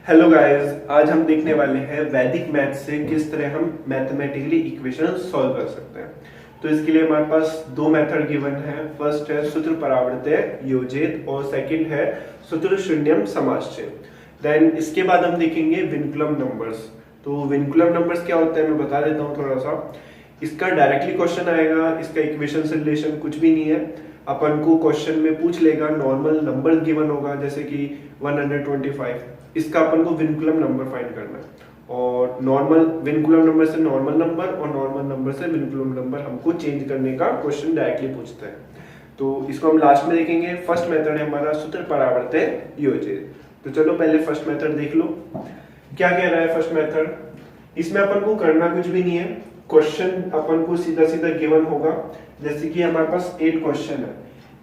Hello guys, आज हम देखने वाले हैं वैदिक मैथ से किस तरह हम मैथमेटिकली इक्वेशन सॉल्व कर सकते हैं। तो इसके लिए हमारे पास दो मेथड गिवन है। फर्स्ट है सूत्र परावर्त्य योजित और सेकंड है सूत्र शून्यम समाश्चय। देन इसके बाद हम देखेंगे विनकुलम नंबर्स। तो विनकुलम नंबर्स क्या होते हैं मैं बता देता हूँ थोड़ा सा। इसका डायरेक्टली क्वेश्चन आएगा, इसका इक्वेशन से रिलेशन कुछ भी नहीं है। अपन को क्वेश्चन में पूछ लेगा, नॉर्मल नंबर गिवन होगा जैसे कि 125, इसका अपन को विनकुलम नंबर फाइंड करना है। और नॉर्मल विनकुलम नंबर से नॉर्मल नंबर और नॉर्मल नंबर से विनकुलम नंबर हमको चेंज करने का क्वेश्चन डायरेक्टली पूछता है। तो इसको हम लास्ट में देखेंगे। फर्स्ट मेथड है हमारा सूत्र परावर्त्य योजित। तो चलो पहले फर्स्ट मेथड देख लो। क्या कह रहा है फर्स्ट मेथड? इसमें अपन को करना कुछ भी नहीं है। क्वेश्चन अपन को सीधा सीधा गिवन होगा। जैसे कि हमारे पास 8 क्वेश्चन है,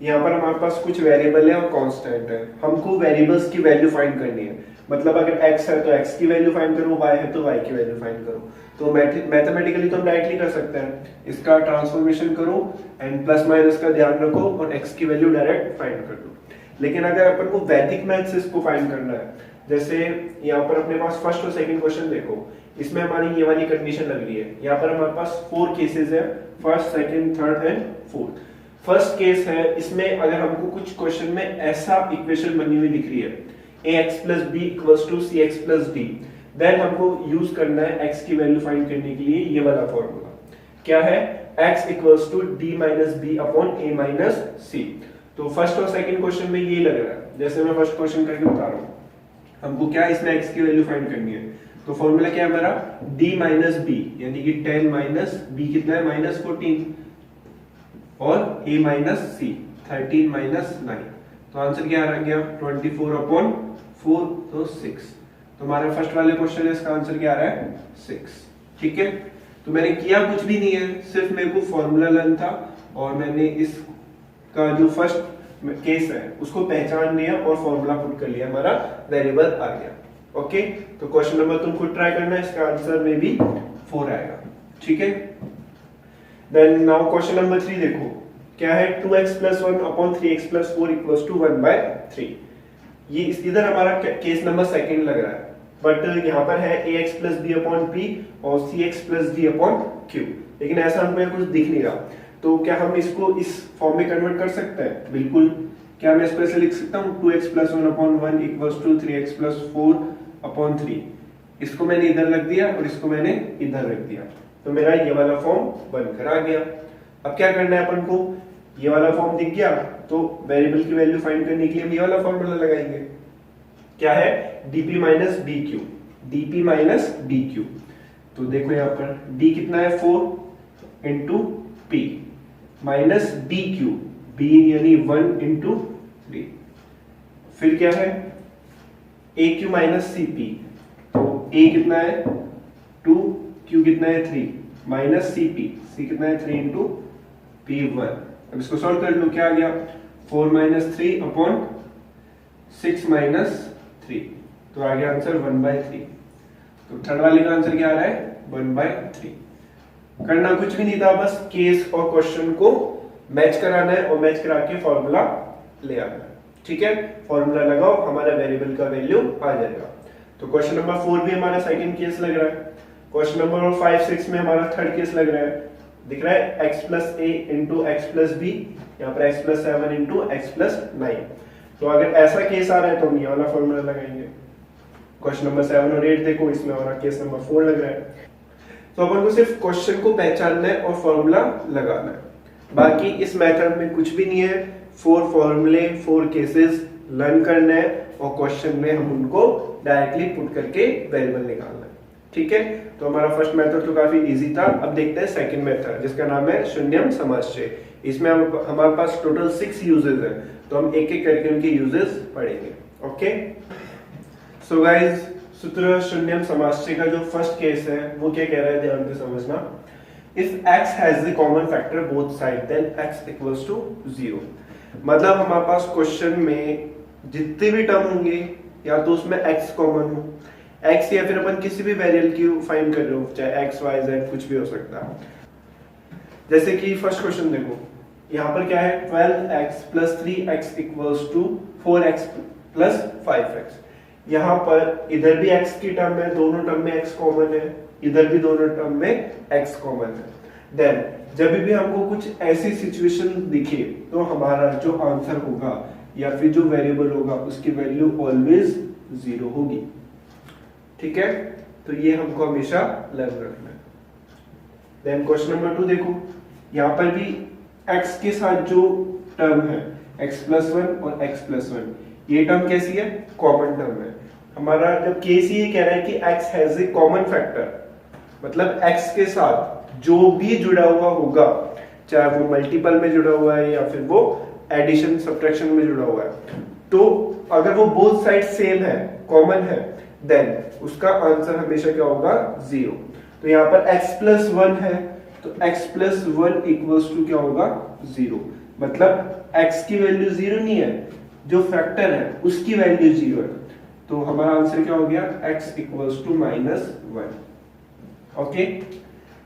यहाँ पर हमारे पास कुछ वेरिएबल है और कांस्टेंट है। हमको वेरिएबल्स की वैल्यू फाइंड करनी है। मतलब अगर x है तो x की वैल्यू फाइंड करो, y है तो y की वैल्यू फाइंड करो। तो मैथमेटिकली तो हम डायरेक्टली कर सकते हैं, इसका ट्रांसफॉर्मेशन करो एंड प्लस माइनस का ध्यान रखो और x की वैल्यू डायरेक्ट फाइंड कर दो। लेकिन अगर अपन को वैदिक मैथ से इसको फाइंड करना है, जैसे यहाँ पर अपने पास फर्स्ट और सेकंड क्वेश्चन देखो, इसमें हमारी ये वाली कंडीशन लग रही है। यहाँ पर हमारे पास 4 केसेस है, first, second, third and fourth. First case है, इसमें अगर हमको कुछ क्वेश्चन में ऐसा इक्वेशन बनी हुई दिख रही है ax plus b equals to cx plus d, then हमको यूज करना है x की वैल्यू फाइंड करने के लिए ये वाला फॉर्मूला। क्या है? x equals to d minus b upon a minus c। तो फर्स्ट और सेकंड क्वेश्चन में ये लग रहा है। जैसे मैं फर्स्ट क्वेश्चन करके बता रहा हूँ, हमको क्या इसमें x की वैल्यू फाइंड करनी है। तो फॉर्मूला क्या है हमारा? d minus b, यानी कि 10 minus b कितना है? -14 और a minus c 13 minus 9। तो आंसर क्या आ गया? 24/4, तो 6। तो हमारा फर्स्ट वाले क्वेश्चन है, इसका आंसर क्या आ रहा है? 6। ठीक है, तो मैंने किया कुछ भी नहीं है, सिर्फ मेरे को फॉर्मूला लर्न था और मैंने इसका जो फर्स्ट केस है उसको पहचान लिया और फॉर्मूला पुट कर लिया, हमारा वेरिएबल आ गया। ओके, तो क्वेश्चन नंबर तुम खुद ट्राई करना, इसका आंसर में भी 4 आएगा। ठीक है, देन नाउ क्वेश्चन नंबर 3 देखो। क्या है? 2x plus 1 upon 3x plus 4 equals to 1/3। ये इधर हमारा केस नंबर सेकंड लग रहा है, बट यहाँ पर है ax plus b upon p और cx plus d upon q। लेकिन ऐसा हमें कुछ दिख नहीं रहा, तो क्या हम इसको इस फॉर्म में कन्वर्ट कर सकते हैं? बिल्कुल। क्या मैं इसको ऐसे लिख सकता हूँ? 2x plus 1 upon 1 equals to 3x plus 4 upon 3। इसको मैंने इधर रख दिया और इसको मैंने इधर रख दिया, तो मेरा ये वाला फॉर्म बनकर आ गया। अब क्या करना है अपन को? ये वाला फॉर्म दिख गया तो वेरिएबल की वैल्यू फाइंड करने के लिए हम ये वाला फॉर्मूला लगाएंगे। क्या है? dp minus dq, dp minus dq। तो देखो यहाँ पर d कितना है? 4 into p minus dq, b यानी 1 इंटू 3। फिर क्या है? aq माइनस cp, तो a कितना है? 2, q कितना है? 3 माइनस cp, c कितना है? 3 इंटू p1। अब इसको सॉल्व कर लो, क्या आ गया? 4 minus 3 upon 6 minus 3, तो आ गया आंसर 1/3। तो थर्ड वाले का आंसर क्या आ रहा है? 1/3। करना कुछ भी नहीं था, बस केस और क्वेश्चन को मैच कराना है और मैच करा के फॉर्मूला ले आना है। ठीक है, फॉर्मूला लगाओ, हमारा वेरिएबल का वैल्यू आ जाएगा। तो क्वेश्चन नंबर 4 भी हमारा सेकंड केस लग रहा है। क्वेश्चन नंबर 5, 6 में हमारा थर्ड केस लग रहा है। दिख रहा है x plus a into X plus B, यहाँ पर x plus 7 into X plus 9। तो अगर ऐसा केस आ रहा है तो हम ये वाला फॉर्मूला लगाएंगे। क्वेश्चन नंबर 7 और 8 देखो, इसमें हमारा केस नंबर 4 लग रहा है। तो अपन को सिर्फ क्वेश्चन को पहचानना है और फॉर्मूला लगाना है। बाकी इस मेथड में कुछ भी नहीं है। 4 फॉर्मूले, 4 केसेस लर्न करना है और क्वेश्चन में हम उनको डायरेक्टली पुट करके वेरिएबल निकालना है। ठीक है, तो हमारा फर्स्ट मेथड तो काफी इजी था। अब देखते हैं सेकंड मेथड, जिसका नाम है शून्यम समाश्चय। इसमें हमारे पास टोटल 6 यूजेस है, तो हम एक एक करके उनके यूजेस पढ़ेंगे। ओके, सो गाइस, सूत्र शून्यम समाश्चय का जो फर्स्ट केस है वो क्या कह रहा है, ध्यान से समझना। If x has the common factor both side then x equals to 0। मतलब हमारे पास क्वेश्चन में जितने भी टर्म होंगे या तो उसमें x कॉमन हो, x या फिर अपन किसी भी वेरिएबल की फाइंड कर रहे हो, चाहे x y z कुछ भी हो सकता है। जैसे कि फर्स्ट क्वेश्चन देखो, यहाँ पर क्या है? 12x plus 3x equals to 4x plus 5x। यहाँ पर इधर भी x की टर्म है, दोनों टर्म में x कॉमन है, इधर भी दोनों टर्म में x कॉमन है। देन जब भी हमको कुछ ऐसी सिचुएशन दिखे तो हमारा जो आंसर होगा या फिर जो वेरिएबल होगा उसकी वैल्यू ऑलवेज 0 होगी। ठीक है, तो ये हमको हमेशा लर्न रखना है। देन क्वेश्चन नंबर 2 देखो, यहाँ पर भी x के साथ जो टर्म है x+1 और x+1, ये टर्म कैसी है? कॉमन टर्म है। हमारा जब केस ये कह रहा है कि x has a common factor, मतलब x के साथ जो भी जुड़ा हुआ होगा, चाहे वो मल्टीपल में जुड़ा हुआ है या फिर वो एडिशन सब्ट्रैक्शन में जुड़ा हुआ है, तो अगर वो बोथ साइड सेम है, कॉमन है, देन उसका आंसर हमेशा क्या होगा? 0। तो यहाँ पर x+1 है तो x+1 इक्वल्स टू क्या होगा? 0। मतलब x की वैल्यू 0 नहीं है, जो फैक्टर है उसकी वैल्यू 0 है। तो हमारा आंसर क्या हो गया? x equals to -1। Okay,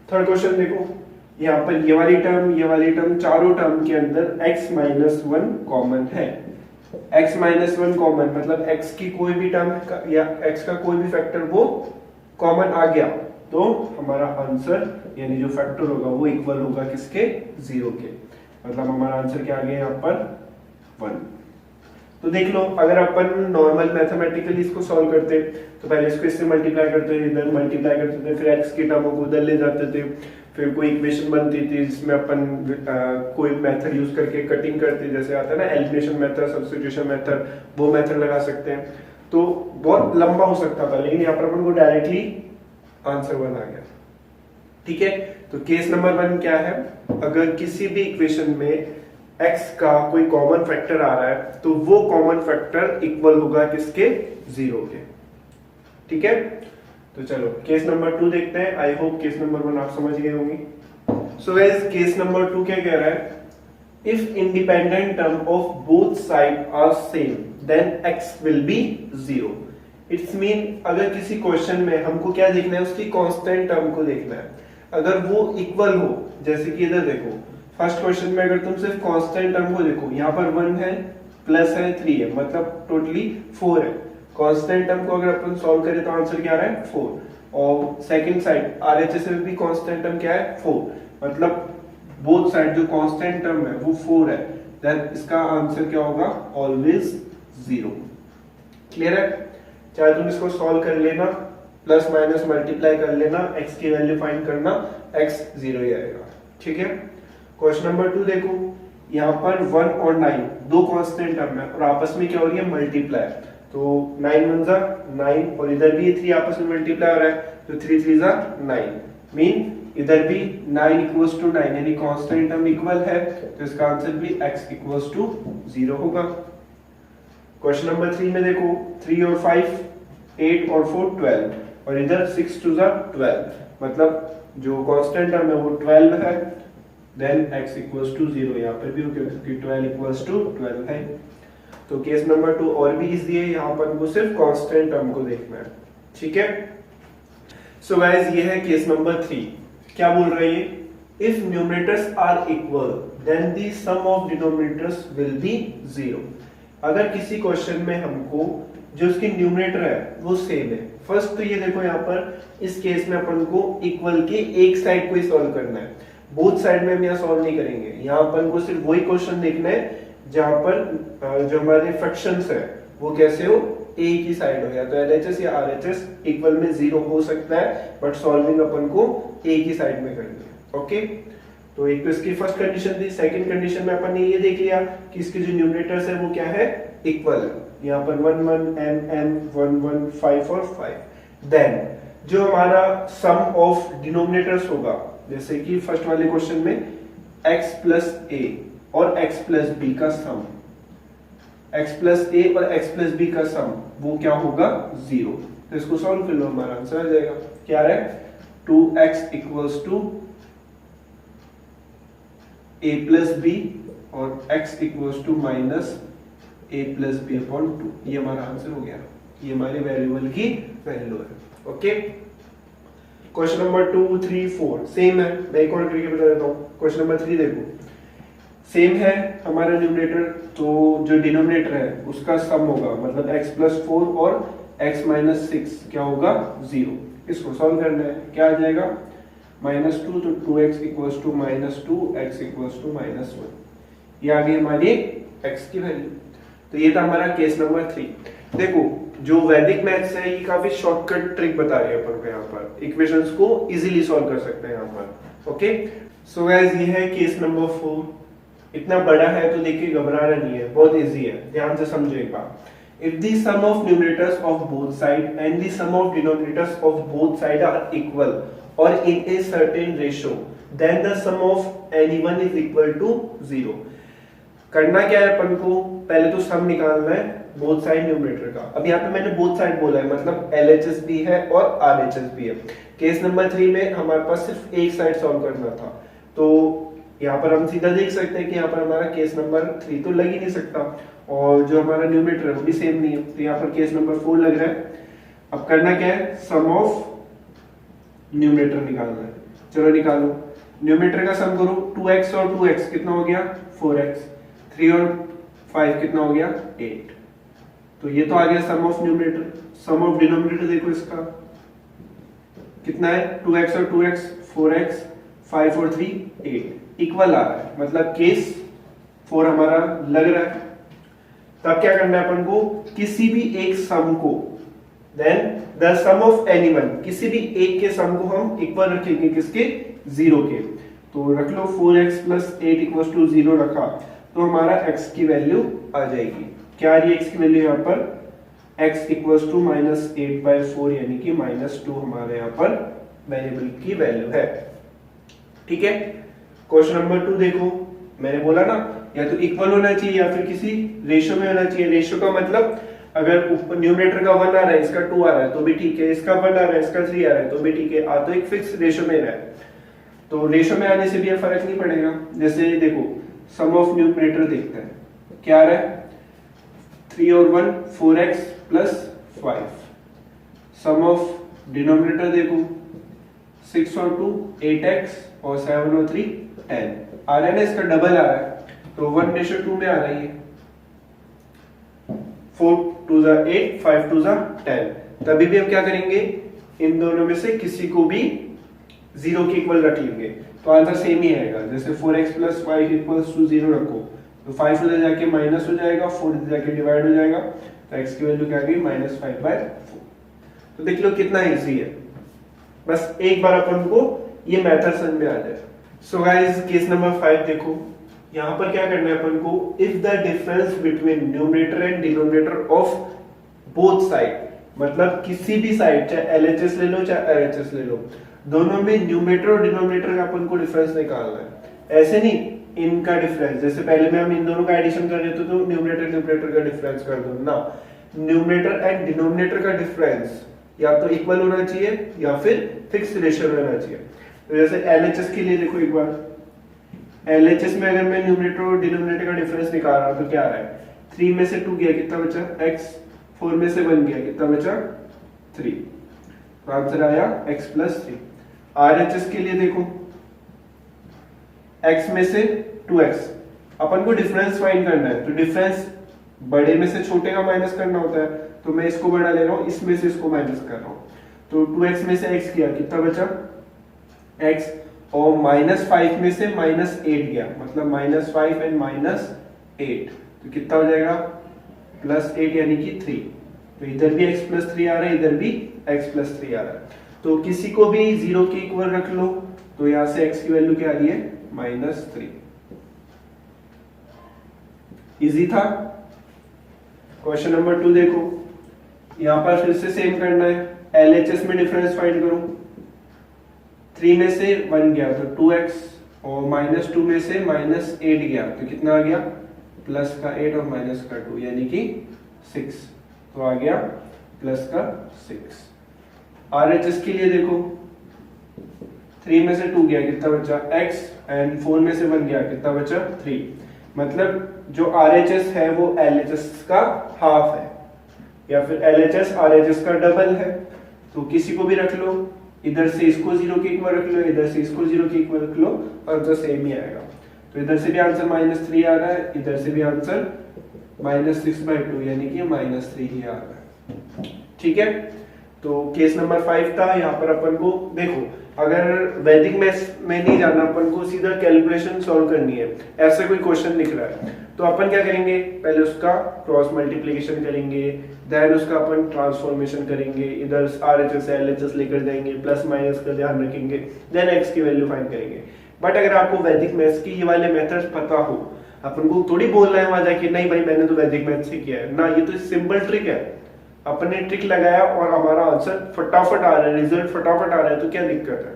third question देखो, यहाँ पर ये वाली टर्म चारों टर्म के अंदर x-1 कॉमन है। x-1 कॉमन मतलब x की कोई भी टर्म या x का कोई भी फैक्टर वो कॉमन आ गया तो हमारा आंसर यानी जो फैक्टर होगा वो इक्वल होगा किसके? 0 के। मतलब हमारा आंसर क्या आ गया यहाँ पर? 1। तो देख लो, अगर अपन नॉर्मल मैथमेटिकली इसको सॉल्व करते तो पहले इसको इससे मल्टीप्लाई करते थे, इधर मल्टीप्लाई करते थे, फिर x की टर्मों को उधर ले जाते थे, फिर कोई इक्वेशन बनती थी जिसमें अपन कोई मेथड यूज करके कटिंग करते, जैसे आता है ना एलिमिनेशन मेथड, सब्स्टिट्यूशन मेथड, वो मेथड लगा सकते हैं। तो बहुत लंबा हो सकता था, लेकिन यहाँ पर अपन को डायरेक्टली आंसर 1 आ गया। ठीक है, तो केस नंबर 1 क्या है? अगर किसी भी इक्वेशन में x का कोई कॉमन फैक्टर आ रहा है तो वो कॉमन फैक्टर इक्वल होगा किसके? 0 के। ठीक है, तो चलो केस नंबर 2 देखते हैं। आई होप केस नंबर 1 आप समझ गए होंगे। सो गाइस, केस नंबर 2 क्या कह रहा है? If independent term of both side are same then x will be 0। It's mean अगर किसी क्वेश्चन में हमको क्या देखना है? उसकी कांस्टेंट टर्म को देखना है। अगर वो इक्वल हो, जैसे कि इधर देखो फर्स्ट क्वेश्चन में अगर तुम सिर्फ कांस्टेंट टर्म को देखो, यहाँ पर 1 है, प्लस है, 3 है, मतलब टोटली 4 है। कांस्टेंट टर्म को अगर अपन सॉल्व करें तो आंसर क्या आ रहा है? 4। और सेकंड साइड आरएचएस में भी कांस्टेंट टर्म क्या है? 4। मतलब बोथ साइड जो कांस्टेंट टर्म है वो 4 है, देन इसका आंसर क्या होगा? ऑलवेज 0। क्लियर है? चाहे तुम इसको सॉल्व कर लेना, प्लस माइनस मल्टीप्लाई कर लेना, x की वैल्यू फाइंड करना, x 0 ही आएगा। ठीक है, क्वेश्चन नंबर 2 देखो, यहाँ पर 1 और 9 दो कांस्टेंट टर्म है और आपस में क्या हो रही है? मल्टीप्लाई। तो 9 1 जा 9 और इधर भी 3 आपस में मल्टीप्लाई हो रहा है, तो 3 3 जा 9, मीन इधर भी 9 इक्वल्स टू 9 यानी कांस्टेंट टर्म इक्वल है, तो इसका आंसर भी x इक्वल्स टू 0 होगा। क्वेश्चन नंबर 3 में देखो, 3 और 5 8 और 4 12 और इधर 6 2 जा 12, मतलब जो कांस्टेंट टर्म है वो 12 है, देन x इक्वल्स टू 0। यहाँ पर भी हो गया क्योंकि 12 इक्वल्स टू 12 है। तो केस नंबर 2 और भी इजी है, यहाँ पर वो सिर्फ कांस्टेंट टर्म को देखना है। ठीक है, सो गाइस ये है केस नंबर 3। क्या बोल रही है? If numerators are equal then the sum of denominators will be 0। अगर किसी क्वेश्चन में हमको जो उसकी न्यूमरेटर है वो सेम है, फर्स्ट तो ये देखो यहाँ पर इस केस में अपन को इक्वल के एक साइड को ही सॉल्व करना है, बोथ साइड में हम यहाँ सॉल्व नहीं करेंगे। यहाँ अपन को सिर्फ वही क्वेश्चन देखना है जहां पर जो हमारे फ्रैक्शंस है वो कैसे हो? एक ही साइड हो, या तो एलएचएस या आरएचएस इक्वल में 0 हो सकता है, बट सॉल्विंग अपन को एक ही साइड में करनी है। ओके, तो एक तो इसकी फर्स्ट कंडीशन थी। सेकंड कंडीशन में अपन ने ये देख लिया कि इसके जो न्यूमरेटर्स है वो क्या है? इक्वल है। यहाँ पर 1 1 m m 1 1 5 और 5। देन जो हमारा सम ऑफ डिनोमिनेटर्स होगा, जैसे कि फर्स्ट वाले क्वेश्चन में x प्लस a और x प्लस b का सम, x प्लस a और x प्लस b का सम वो क्या होगा? 0। तो इसको सॉल्व कर लो, हमारा आंसर आ जाएगा। क्या है? 2x equals to a plus b और x equals to minus a plus b upon 2। ये हमारा आंसर हो गया, ये हमारे वेरिएबल की वैल्यू है। ओके, क्वेश्चन नंबर 2 3 4 सेम है। मैं एक और करके बता देता हूँ। क्वेश्चन नंबर 3 देखो, सेम है हमारा न्यूमरेटर, तो जो डिनोमिनेटर है उसका सम होगा, मतलब x प्लस 4 और x माइनस 6 क्या होगा 0। इसको सॉल्व करना है, क्या आ जाएगा -2, तो 2x equals to -2, x equals to -1। ये आ गई हमारी x की वैल्यू। तो ये था हमारा केस नंबर 3। देखो जो वैदिक मैथ्स है ये काफी शॉर्टकट ट्रिक बता रही है अपन को, यहाँ पर इक्वेशंस को इजीली सॉल्व कर सकते हैं यहाँ पर। ओके, सो गाइस ये है केस नंबर 4। इतना बड़ा है तो देखिए घबराना नहीं है, बहुत इजी है, ध्यान से समझो एक बार। If the sum of numerators of both sides and the sum of denominators of both sides are equal or in a certain ratio, then the sum of any one is equal to 0। करना क्या है अपन को, पहले तो सम निकालना है both side numerator का। अब यहाँ पे मैंने बोथ साइड बोला है, मतलब LHS भी है और RHS भी है। केस नंबर 3 में हमारे पास सिर्फ एक साइड सॉल्व करना था, तो यहाँ पर हम सीधा देख सकते हैं कि यहाँ पर हमारा केस नंबर 3 तो लग ही नहीं सकता, और जो हमारा न्यूमरेटर है वो भी सेम नहीं है, तो यहाँ पर केस नंबर 4 लग रहा है। अब करना क्या है, सम ऑफ न्यूमरेटर निकालना है। चलो निकालो, न्यूमरेटर का सम करो, 2x और 2x कितना हो गया 4x, 3 और 5 कितना हो गया 8। तो ये तो आ गया sum of numerator. Sum of denominator देखो इसका कितना है, 2x और 2x 4x, 5 और 3 8, इक्वल आ रहा है, मतलब केस 4 हमारा लग रहा है। तब क्या करना है अपन को, किसी भी एक सम को, then the sum of any one, किसी भी एक के सम को हम इक्वल रखेंगे किसके, 0 के। तो रख लो 4x प्लस 8 इक्वल्स टू 0 रखा, तो हमारा x की वैल्यू आ जाएगी। क्या आ रही है x की वैल्यू यहाँ पर, x इक्वल्स टू -8/4 यानी कि -2 हमारे यहाँ पर वेरिएबल की वैल्यू है। ठीक है, क्वेश्चन नंबर 2 देखो, मैंने बोला ना या तो इक्वल होना चाहिए या फिर किसी रेशियो में होना चाहिए। रेशियो का मतलब अगर न्यूमरेटर का 1 आ रहा है, इसका 2 आ रहा है तो भी ठीक है, इसका 1 आ रहा है, इसका 3 आ रहा है तो भी ठीक है, आ तो एक फिक्स रेशियो में रहा है। तो रेशियो में आने से भी फर्क नहीं पड़ेगा। जैसे देखो सम ऑफ न्यूमरेटर देखते हैं, क्या आ रहा है 3 और 1 4x plus 5। Some of denominator देखो 6 और 2 8x और 7 और 3 10 आ रहा है ना, इसका डबल आ रहा है, तो 1:2 में आ रही है। 4 2 8 5 2 10। तभी भी हम क्या करेंगे, इन दोनों में से किसी को भी 0 के इक्वल रख लेंगे, तो आंसर सेम ही आएगा। जैसे 4x प्लस 5 इक्वल्स टू 0 रखो, तो 5 उधर जाके माइनस हो जाएगा, 4 इधर जाके डिवाइड हो जाएगा, तो x की वैल्यू क्या आ गई -5/4। तो देख लो कितना इजी है, बस एक बार अपन को ये मेथड समझ में आ जाए। सो गाइस केस नंबर 5 देखो, यहाँ पर क्या करना है अपन को, if the difference between numerator and denominator of both side, मतलब किसी भी साइड, चाहे LHS ले लो चाहे RHS ले लो, दोनों में न्यूमरेटर और डिनोमिनेटर का अपन को डिफरेंस निकालना है। ऐसे नहीं इनका डिफरेंस, जैसे पहले में हम इन दोनों का एडिशन कर रहे थे तो न्यूमरेटर का डिफरेंस कर दो ना, न्यूमरेटर एंड डिनोमिनेटर का डिफरेंस या तो इक्वल होना चाहिए या फिर फिक्स रेशियो में होना चाहिए। तो जैसे LHS के लिए देखो एक बार, LHS में अगर मैं न्यूमरेटर और डिनोमिनेटर का डिफरेंस निकाल रहा हूं तो क्या आ रहा है, 3 में से 2 गया कितना बचा x, 4 में से 1 गया कितना बचा 3, तो आंसर आया x प्लस 3। RHS के लिए देखो, x में से 2x, अपन को डिफरेंस फाइंड करना है, तो डिफरेंस बड़े में से छोटे का माइनस करना होता है, तो मैं इसको बड़ा ले रहा हूं, इसमें से इसको माइनस कर रहा हूं, तो 2x में से x गया कितना बचा x, और -5 में से -8 गया, मतलब -5 एंड -8, तो कितना हो जाएगा +8 यानी कि 3। तो इधर भी x प्लस 3 आ रहा है, इधर भी x प्लस 3 आ रहा है, तो किसी को भी 0 के इक्वल रख लो, तो यहां से x की वैल्यू क्या आ रही है -3। इजी था। क्वेश्चन नंबर 2 देखो, यहां पर फिर से सेम करना है, LHS में डिफरेंस फाइंड करो, 3 में से 1 गया तो 2x, और -2 में से -8 गया तो कितना आ गया प्लस का 8 और माइनस का 2 यानी कि 6, तो आ गया प्लस का 6। RHS के लिए देखो, 3 में से 2 गया कितना बचा x, एंड 4 में से 1 गया कितना बचा 3, मतलब जो RHS है वो LHS का हाफ है, या फिर LHS RHS का डबल है, तो किसी को भी रख लो, इधर से इसको 0 के इक्वल रख लो, इधर से इसको 0 के इक्वल रख लो, आंसर सेम ही आएगा। तो इधर से भी आंसर -3 आ रहा है, इधर से भी आंसर -6/2 यानी कि -3 ही आ रहा है। ठीक है। तो केस नंबर 5 था, यहाँ पर अपन को देखो अगर वैदिक मैथ्स में नहीं जाना, अपन को सीधा कैलकुलेशन सॉल्व करनी है, ऐसा कोई क्वेश्चन दिख रहा है तो अपन क्या करेंगे, पहले उसका क्रॉस मल्टीप्लिकेशन करेंगे, देन उसका अपन ट्रांसफॉर्मेशन करेंगे, इधर RHS से LHS लेकर जाएंगे, प्लस माइनस का ध्यान रखेंगे, देन x की वैल्यू फाइंड करेंगे। बट अगर आपको वैदिक मैथ्स की ये वाले मेथड्स पता हो, अपन को थोड़ी बोलना है वहां जाके नहीं भाई मैंने तो वैदिक मैथ्स से किया है ना, ये तो सिंपल ट्रिक है, अपन ने ट्रिक लगाया और हमारा आंसर फटाफट आ रहा है, रिजल्ट फटाफट आ रहा है, तो क्या दिक्कत है।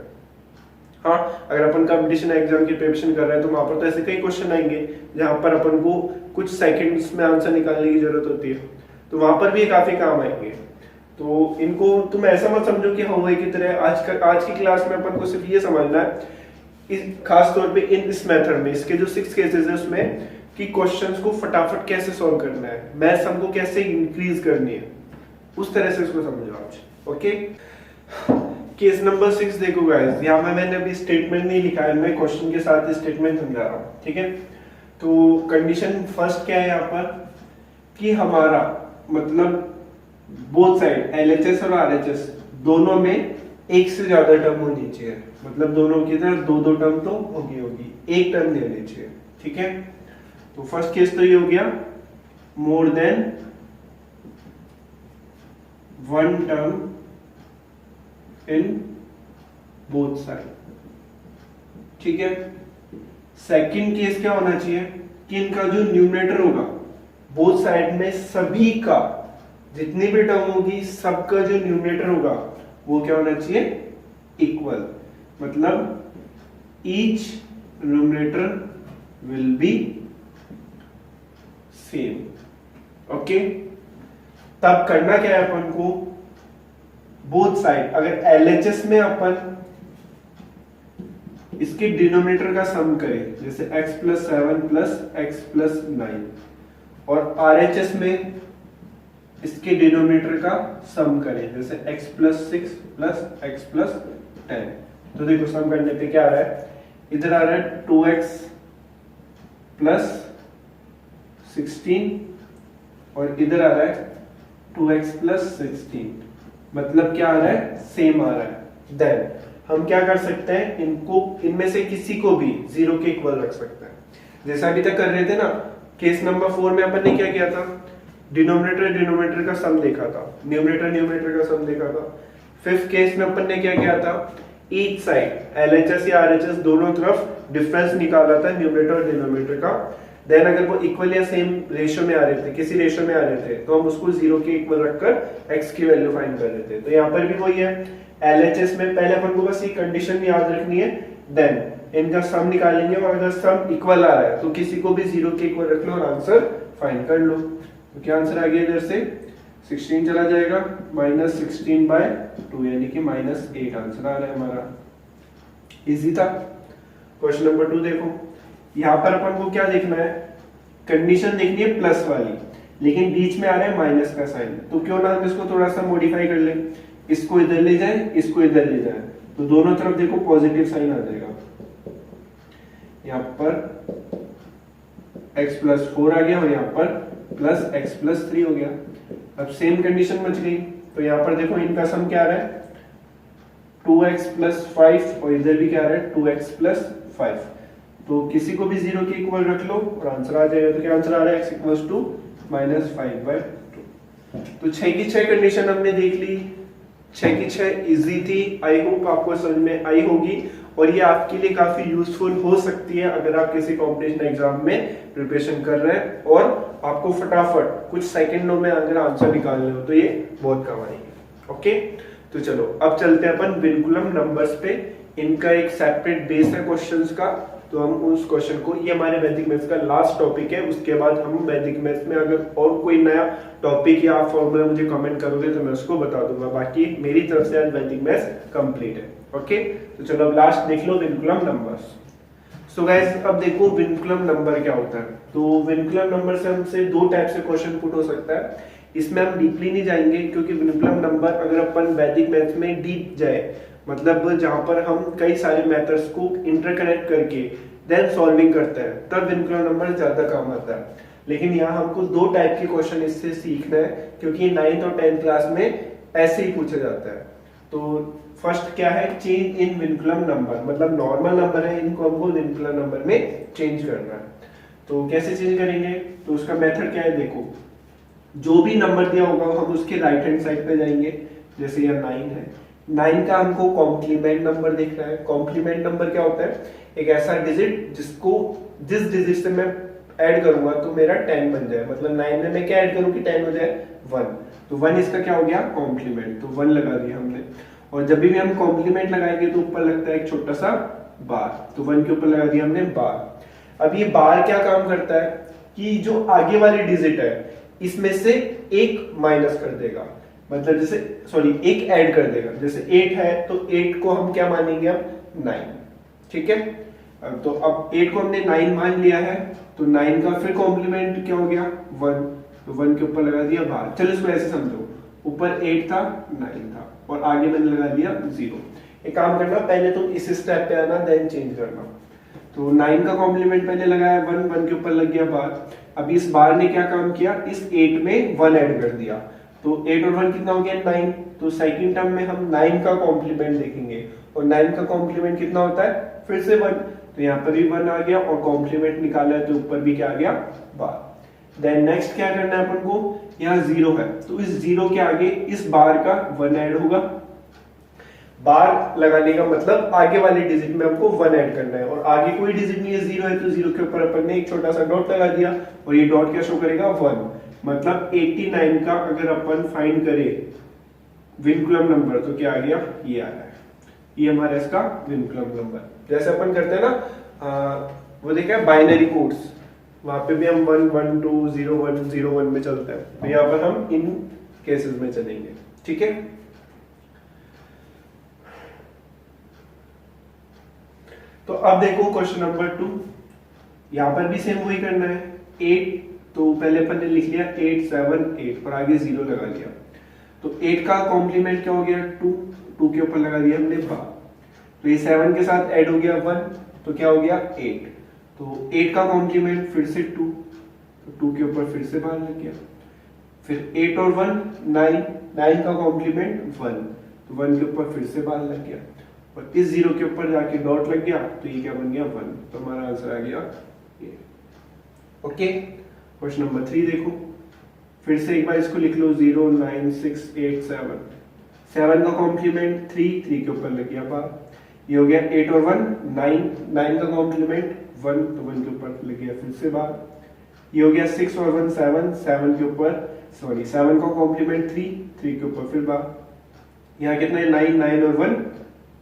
हाँ, अगर अपन कंपटीशन एग्जाम की प्रिपरेशन कर रहे हैं तो वहां पर तो ऐसे कई क्वेश्चन आएंगे जहां पर अपन को कुछ सेकंड्स में आंसर निकालने की जरूरत होती है, तो वहां पर भी काफी काम आएंगे। तो इनको तुम ऐसा मत समझो कि हाँ की तरह आज की क्लास में अपन को सिर्फ ये समझना है, खास तौर पे इस मेथड में इसके जो 6 केसेस है उसमें कि क्वेश्चंस को फटाफट कैसे सॉल्व करना है, मैथ्स हमको कैसे इंक्रीज करनी है, उस तरह से इसको समझो आज। ओके, केस नंबर 6 देखो गाइस, यहाँ में मैंने अभी स्टेटमेंट नहीं लिखा है, मैं क्वेश्चन के साथ स्टेटमेंट समझा रहा हूँ, ठीक है। तो कंडीशन फर्स्ट क्या है यहाँ पर कि हमारा मतलब बोथ साइड LHS और RHS दोनों में एक से ज्यादा टर्म होनी चाहिए, मतलब दोनों की तरफ दो टर्म तो होगी, एक टर्म नहीं होनी चाहिए, ठीक है। तो फर्स्ट केस तो ये हो गया more than one term in both side, ठीक है। सेकंड केस क्या होना चाहिए कि इनका जो न्यूमरेटर होगा बोथ साइड में सभी का जितनी भी टर्म होगी सबका जो न्यूमरेटर होगा वो क्या होना चाहिए, इक्वल, मतलब each numerator will be same. Okay, तब करना क्या है अपन को, बोथ साइड अगर LHS में अपन इसके डिनोमिनेटर का सम करें जैसे x + 7 + x + 9 और RHS में इसके डिनोमिनेटर का सम करें जैसे x + 6 + x + 10, तो देखो सम करने पे क्या आ रहा है, इधर आ रहा है 2x + 16 और इधर आ रहा है 2x + 16, मतलब क्या आ रहा है, सेम आ रहा है। देन हम क्या कर सकते हैं, इनको इनमें से किसी को भी 0 के इक्वल रख सकते हैं, जैसा अभी तक कर रहे थे ना। केस नंबर 4 में अपन ने क्या किया था, डिनोमिनेटर का सम देखा था, न्यूमरेटर का सम देखा था। फिफ्थ केस में अपन ने क्या किया था, ईच साइड LHS या RHS दोनों तरफ डिफरेंस निकाला था न्यूमरेटर और डिनोमिनेटर का। देन अगर वो इक्वल या सेम रेशियो में आ रहे थे, किसी रेशियो में आ रहे थे, तो हम उसको 0 के इक्वल रखकर x की वैल्यू फाइंड कर रहे थे। तो यहाँ पर भी वही है, LHS में पहले अपन को बस ये कंडीशन याद रखनी है, देन इनका सम निकालेंगे और अगर सम इक्वल आ रहा है तो किसी को भी 0 के इक्वल रख लो और आंसर फाइंड कर लो। तो क्या आंसर आ गया, इधर से 16 चला जाएगा, -16/2 यानी कि -8 आंसर आ रहा है हमारा। इजी था। क्वेश्चन नंबर 2 देखो, यहाँ पर अपन को क्या देखना है, कंडीशन देखनी है प्लस वाली, लेकिन बीच में आ रहा है माइनस का साइन, तो क्यों ना हम इसको थोड़ा सा मॉडिफाई कर लें, इसको इधर ले जाए, इसको इधर ले जाए, तो दोनों तरफ देखो पॉजिटिव साइन आ जाएगा। यहाँ पर x + 4 आ गया और यहाँ पर +x + 3 हो गया। अब सेम कंडीशन बच गई, तो यहाँ पर देखो इनका सम क्या आ रहा है, 2x + 5 और इधर भी क्या आ रहा है 2x + 5, तो किसी को भी 0 के इक्वल रख लो और आंसर आ जाएगा। तो क्या आंसर आ रहा है, x = -5/2। तो 6 की 6 कंडीशन हमने देख ली, 6 की 6 इजी थी, आई होप आपको समझ में आई होगी और ये आपके लिए काफी यूजफुल हो सकती है अगर आप किसी कॉम्पिटिशन एग्जाम में प्रिपरेशन कर रहे हैं और आपको फटाफट कुछ सेकंडों में अगर आंसर निकालने हो तो ये बहुत काम आएगी। ओके, तो चलो अब चलते हैं अपन विनकुलम नंबर्स पे। इनका एक सेपरेट बेस है क्वेश्चंस का, तो हम उस क्वेश्चन को, ये हमारे वैदिक मैथ्स का लास्ट टॉपिक है, उसके बाद हम वैदिक मैथ्स में अगर और कोई नया टॉपिक या फॉर्मूला मुझे कमेंट करोगे तो मैं उसको बता दूंगा। बाकी मेरी तरफ से आज वैदिक मैथ्स कंप्लीट है। ओके, तो चलो अब लास्ट देख लो विनकुलम नंबर्स। सो गाइस अब देखो विनकुलम नंबर क्या होता है। तो विनकुलम नंबर से हमसे 2 टाइप से क्वेश्चन पुट हो सकता है, इसमें हम डीपली नहीं जाएंगे क्योंकि विनकुलम नंबर अगर अपन वैदिक मैथ्स में डीप जाए, मतलब जहां पर हम कई सारे मेथड्स को इंटरकनेक्ट करके देन सॉल्विंग करते हैं, तब विनकुलम नंबर ज्यादा काम आता है। लेकिन यहाँ हमको 2 टाइप के क्वेश्चन इससे सीखना है क्योंकि 9th और 10th क्लास में ऐसे ही पूछा जाता है। तो फर्स्ट क्या है, चेंज इन विनकुलम नंबर, मतलब नॉर्मल नंबर है, इनको हमको विनकुलम नंबर में चेंज करना है। तो कैसे चेंज करेंगे, तो उसका मेथड क्या है, देखो जो भी नंबर दिया होगा हम उसके राइट हैंड साइड पे जाएंगे। जैसे यह 9 है, 9 का हमको कॉम्प्लीमेंट नंबर देखना है। कॉम्प्लीमेंट नंबर क्या होता है, एक ऐसा डिजिट जिस डिजिट से मैं ऐड करूंगा तो मेरा 10 बन जाए, मतलब 9 में मैं क्या ऐड करूं कि 10 हो जाए, 1। तो 1 इसका क्या हो गया, कॉम्प्लीमेंट, तो 1 लगा दिया हमने। और जब भी हम कॉम्प्लीमेंट लगाएंगे तो ऊपर लगता है एक छोटा सा बार, तो 1 के ऊपर लगा दिया हमने बार। अब ये बार क्या काम करता है कि जो आगे वाली डिजिट है इसमें से एक माइनस कर देगा, मतलब जैसे सॉरी एक ऐड कर देगा। जैसे 8 है तो 8 को हम क्या मानेंगे, अब 9, ठीक है। तो अब 8 को हमने 9 मान लिया है, तो 9 का फिर कॉम्प्लीमेंट क्या हो गया, 1, तो 1 के ऊपर लगा दिया बार। चलो इसको ऐसे समझो, ऊपर 8 था 9 था और आगे मैंने लगा दिया 0। एक काम करना, पहले तुम इस स्टेप पे आना देन चेंज करना। तो 9 का कॉम्प्लीमेंट पहले लगाया 1, 1 के ऊपर लग गया बार। अब इस बार ने क्या काम किया, इस 8 में 1 ऐड कर दिया, तो 8 और 1 कितना हो गया, 9। तो सेकंड टर्म में हम 9 का कॉम्प्लीमेंट देखेंगे, और 9 का कॉम्प्लीमेंट कितना होता है, फिर से 1। तो यहाँ पर भी 1 आ गया और कॉम्प्लीमेंट निकाला है तो ऊपर भी क्या आ गया, बार। देन नेक्स्ट क्या करना है अपन को, यहाँ 0 है तो इस 0 के आगे इस बार का 1 ऐड होगा। बार लगाने का मतलब आगे वाले डिजिट में हमको 1 ऐड करना है, और आगे कोई डिजिट नहीं है, 0 है, तो 0 के ऊपर अपन ने एक छोटा सा डॉट लगा दिया, और ये डॉट क्या शो करेगा, 1। मतलब 89 का अगर अपन फाइंड करें विनकुलम नंबर तो क्या आ गया, ये आ रहा है, ये हमारा इसका विनकुलम नंबर। जैसे अपन करते हैं ना वो देखा है बाइनरी कोड्स, वहां पे भी हम 1 1 2 0 1 0 1 में चलते हैं, तो यहाँ पर हम इन केसेस में चलेंगे, ठीक है। तो अब देखो क्वेश्चन नंबर 2, यहां पर भी सेम वही करना है। 8 तो पहले अपन ने लिख लिया 8 7 8 और आगे 0 लगा लिया, तो 8 का कॉम्प्लीमेंट क्या हो गया, 2, 2 के ऊपर लगा दिया हमने बार। तो ये 7 के साथ ऐड हो गया 1, तो क्या हो गया 8। तो 8 का कॉम्प्लीमेंट फिर से 2, तो 2 के ऊपर फिर से बार लग गया। फिर 8 और 1 9, 9 का कॉम्प्लीमेंट 1, तो 1 के ऊपर फिर से बार लग गया, और इस 0 के ऊपर जाके डॉट लग गया, तो ये क्या बन गया 1। तो हमारा आंसर आ गया ये। ओके, क्वेश्चन नंबर 3 देखो, फिर से एक बार इसको लिख लो, 0 9 6 8 7, 7 का कॉम्प्लीमेंट 3, 3 के ऊपर लग गया बार। ये हो गया 8 और 1 9, 9 का कॉम्प्लीमेंट 1, तो 1 के ऊपर लग गया फिर से बार। ये हो गया 6 और 1 7, 7 के ऊपर 7 का कॉम्प्लीमेंट 3, 3 के ऊपर फिर बार। यहाँ कितना है 9, 9 और 1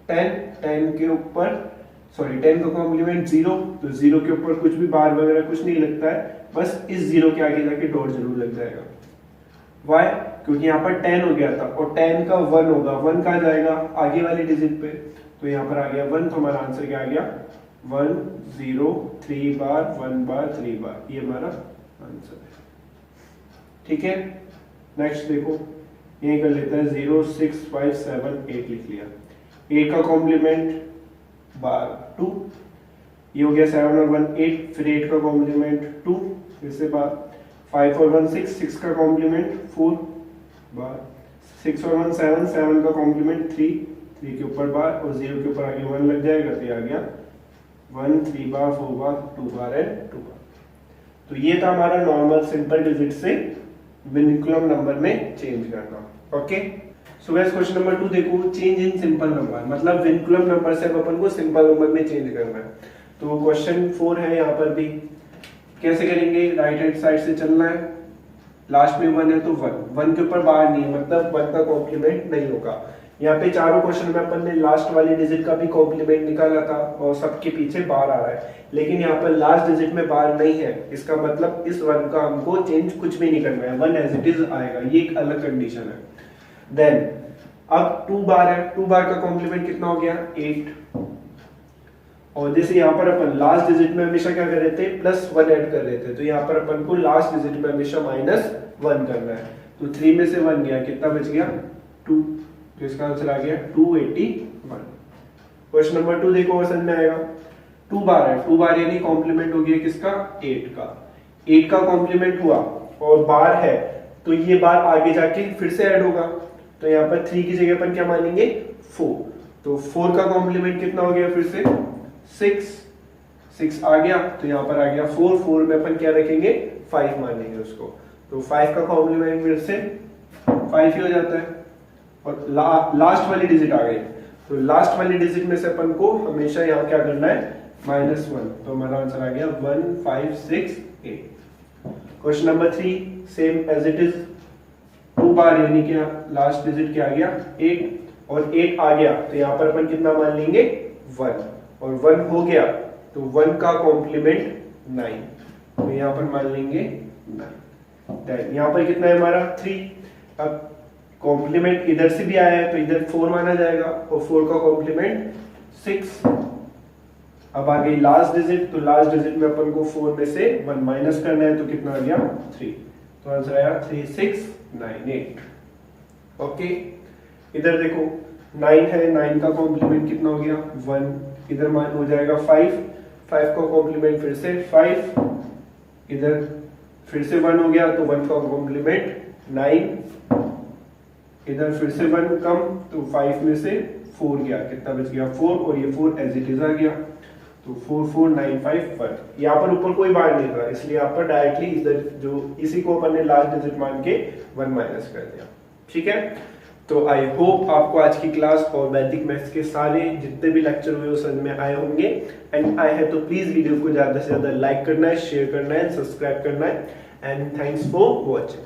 10, 10 के ऊपर 10 का कॉम्प्लीमेंट 0, तो 0 के ऊपर कुछ भी बार वगैरह कुछ नहीं लगता है, बस इस 0 के आगे जाके डॉट जरूर लग जाएगा। वाई, क्योंकि यहाँ पर 10 हो गया था और 10 का 1 होगा, 1 कहाँ जाएगा, आगे वाले डिजिट पे, तो यहाँ पर आ गया 1, तो हमारा आंसर क्या आ गया 1 0 3 बार 1 बार 3 बार, ये हमारा आंसर है, ठीक है। नेक्स्ट देखो, ये कर लेते हैं 0 6 5 7 8 लिख लिया, 8 का कॉम्प्लीमेंट बार 2, ये हो गया 7 और 1 8, फिर 8 का कॉम्प्लीमेंट 2 फिर से बार, 5 और 1 6, 6 का कॉम्प्लीमेंट 4 बार, 6 और 1 7, 7 का कॉम्प्लीमेंट 3, 3 के ऊपर बार, और 0 के ऊपर आगे 1 लग जाएगा, तो ये आ गया 1 3 बार 4 बार 2 बार एंड 2 बार। तो ये था हमारा नॉर्मल सिंपल डिजिट से विनकुलम नंबर में चेंज करना। Okay, so guys question number 2 देखो, चेंज इन सिंपल नंबर, मतलब विनकुलम नंबर से अब अपन को सिंपल नंबर में चेंज करना है। तो क्वेश्चन 4 है, यहाँ पर भी कैसे करेंगे, राइट हैंड साइड से चलना है, लास्ट में 1 है तो 1 के ऊपर बार नहीं है, मतलब 1 का कॉम्प्लीमेंट नहीं होगा। यहाँ पे चारों क्वेश्चन में अपन ने लास्ट वाली डिजिट का भी कॉम्प्लीमेंट निकाला था और सबके पीछे बार आ रहा है, लेकिन यहाँ पर लास्ट डिजिट में बार नहीं है, इसका मतलब इस 1 का हमको चेंज कुछ भी नहीं करना है, 1 एज इट इज आएगा, ये एक अलग कंडीशन है। देन अब 2 बार है, 2 बार का कॉम्प्लीमेंट कितना हो गया 8, और जैसे यहाँ पर अपन लास्ट डिजिट में हमेशा क्या कर रहे थे, +1 ऐड कर रहे थे, तो यहाँ पर अपन को लास्ट डिजिट में हमेशा -1 करना है। तो 3 में से 1 गया, कितना बच गया 2, तो इसका आंसर आ गया 281। क्वेश्चन नंबर 2 देखो और समझ में आएगा, 2 बार है, 2 बार यानी कॉम्प्लीमेंट हो गया किसका 8 का, 8 का कॉम्प्लीमेंट हुआ और बार है, तो ये बार आगे जाके फिर से ऐड होगा, तो यहाँ पर 3 की जगह अपन क्या मानेंगे 4। तो 4 का कॉम्प्लीमेंट कितना हो गया फिर से 6 आ गया, तो यहाँ पर आ गया 4 में अपन क्या रखेंगे 5 मानेंगे उसको। तो 5 का कॉम्प्लीमेंट फिर से 5 ही हो जाता है और लास्ट वाली डिजिट आ गई। तो लास्ट वाली डिजिट में से अपन को हमेशा यहाँ क्या करना है -1। तो हमारा आंसर आ गया 1 5 6 8। Question number 3 same as it is 2 बार, यानी कि लास्ट डिजिट क्या आ गया 8 और 8 आ गया, तो यहाँ पर अपन कितना मान लेंगे 1 और 1 हो गया तो 1 का कॉम्प्लीमेंट 9, तो यहाँ पर मान लेंगे 9। यहाँ पर कितना है हमारा 3। अब कॉम्प्लीमेंट इधर से भी आया है तो इधर 4 माना जाएगा और 4 का कॉम्प्लीमेंट 6। अब आ गई लास्ट डिजिट, तो लास्ट डिजिट में अपन को 4 में से 1 माइनस करना है, तो कितना आ गया 3। तो आंसर आया 3 6 9 8। ओके, इधर देखो 9 है, 9 का कॉम्प्लीमेंट कितना हो गया 1, इधर मान हो जाएगा 5 का कॉम्प्लीमेंट फिर से 5, इधर फिर से 1 हो गया तो 1 का कॉम्प्लीमेंट 9, इधर फिर से 1 कम तो 5 में से 4 गया, कितना बच गया 4 और ये 4 एज इट इज आ गया। तो 4 4 9 5 1। यहाँ पर ऊपर कोई बार नहीं था, इसलिए यहाँ पर डायरेक्टली इधर जो इसी को अपन ने लास्ट डिजिट मान के 1 माइनस कर दिया। ठीक है, तो आई होप आपको आज की क्लास और वैदिक मैथ्स के सारे जितने भी लेक्चर हुए वो समझ में आए होंगे। एंड आए हैं तो प्लीज वीडियो को ज्यादा से ज्यादा लाइक करना है, शेयर करना है, सब्सक्राइब करना है। And thanks for watching.